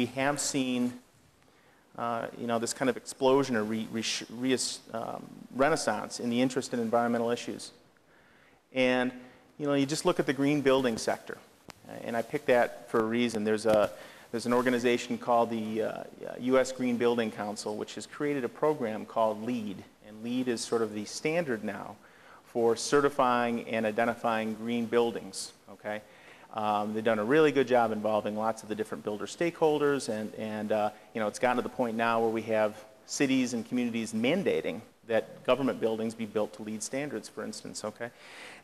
we have seen this kind of explosion or renaissance in the interest in environmental issues. And you just look at the green building sector, and I picked that for a reason. There's an organization called the U.S. Green Building Council, which has created a program called LEED, and LEED is sort of the standard now for certifying and identifying green buildings. Okay, they've done a really good job involving lots of the different builder stakeholders, and it's gotten to the point now where we have cities and communities mandating that government buildings be built to LEED standards, for instance. Okay,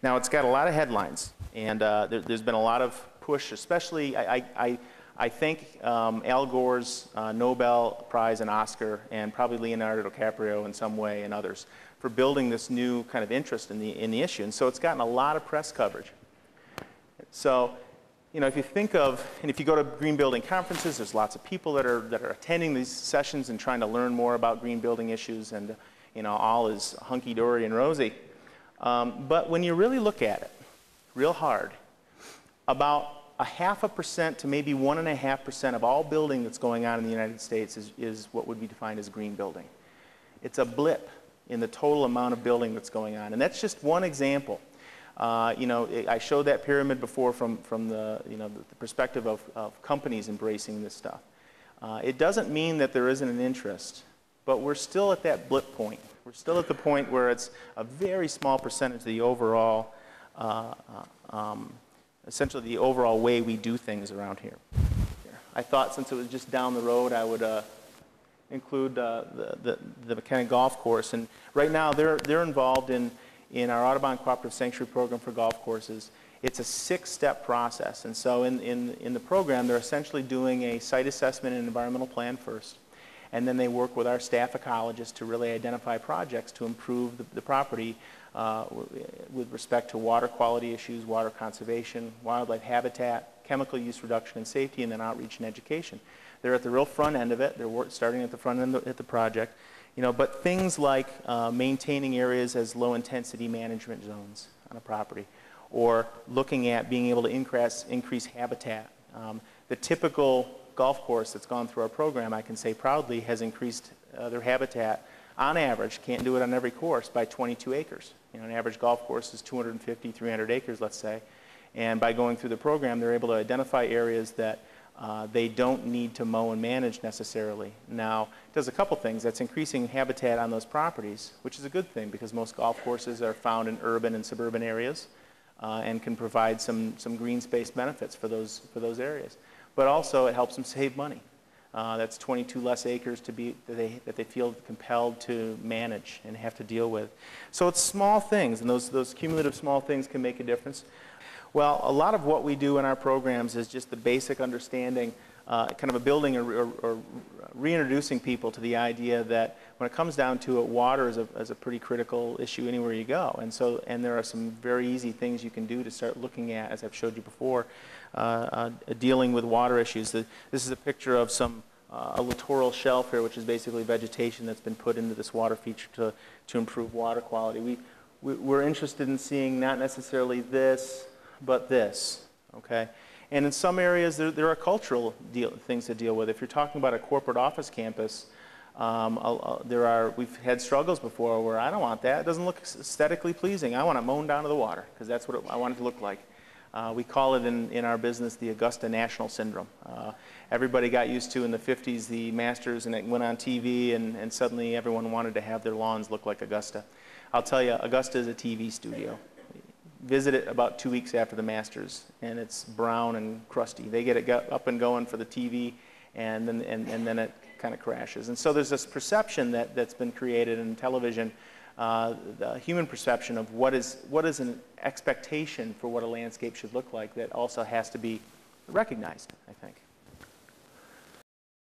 now it's got a lot of headlines, and there's been a lot of push, especially I think Al Gore's Nobel Prize and Oscar, and probably Leonardo DiCaprio in some way, and others, for building this new kind of interest in the issue, and so it's gotten a lot of press coverage. So, if you think of, and if you go to green building conferences, there's lots of people that are attending these sessions and trying to learn more about green building issues, and all is hunky-dory and rosy. But when you really look at it real hard, about 0.5% to maybe 1.5% of all building that's going on in the United States is what would be defined as green building. It's a blip in the total amount of building that's going on, and that's just one example. I showed that pyramid before from the perspective of companies embracing this stuff. It doesn't mean that there isn't an interest, but we're still at that blip point. We're still at the point where it's a very small percentage of the overall, essentially the overall way we do things around here. I thought since it was just down the road, I would include the Makena Golf Course, and right now they're involved in our Audubon Cooperative Sanctuary Program for golf courses. It's a 6-step process, and so in the program they're essentially doing a site assessment and environmental plan first, and then they work with our staff ecologists to really identify projects to improve the property with respect to water quality issues, water conservation, wildlife habitat, chemical use reduction and safety, and then outreach and education. They're at the real front end of it. They're starting at the front end at the project. But things like maintaining areas as low-intensity management zones on a property, or looking at being able to increase habitat. The typical golf course that's gone through our program, I can say proudly, has increased their habitat on average, can't do it on every course, by 22 acres. An average golf course is 250, 300 acres, let's say. And by going through the program, they're able to identify areas that they don't need to mow and manage necessarily. Now, it does a couple things. That's increasing habitat on those properties, which is a good thing because most golf courses are found in urban and suburban areas and can provide some green space benefits for those areas. But also, it helps them save money. That's 22 less acres that they feel compelled to manage and have to deal with. So it's small things, and those cumulative small things can make a difference. Well, a lot of what we do in our programs is just the basic understanding, kind of a building or reintroducing people to the idea that when it comes down to it, water is a pretty critical issue anywhere you go. And there are some very easy things you can do to start looking at, as I've showed you before, dealing with water issues. This is a picture of a littoral shelf here, which is basically vegetation that's been put into this water feature to improve water quality. We're interested in seeing not necessarily this, but this, okay? And in some areas, there are cultural things to deal with. If you're talking about a corporate office campus, we've had struggles before where I don't want that. It doesn't look aesthetically pleasing. I want it mown down to the water because that's what I want it to look like. We call it in our business the Augusta National Syndrome. Everybody got used to in the 50s the Masters, and it went on TV, and suddenly everyone wanted to have their lawns look like Augusta. I'll tell you, Augusta is a TV studio. Visit it about 2 weeks after the Masters, and it's brown and crusty. They get it up and going for the TV, and then it kind of crashes. And so there's this perception that's been created in television, the human perception of what is an expectation for what a landscape should look like that also has to be recognized, I think.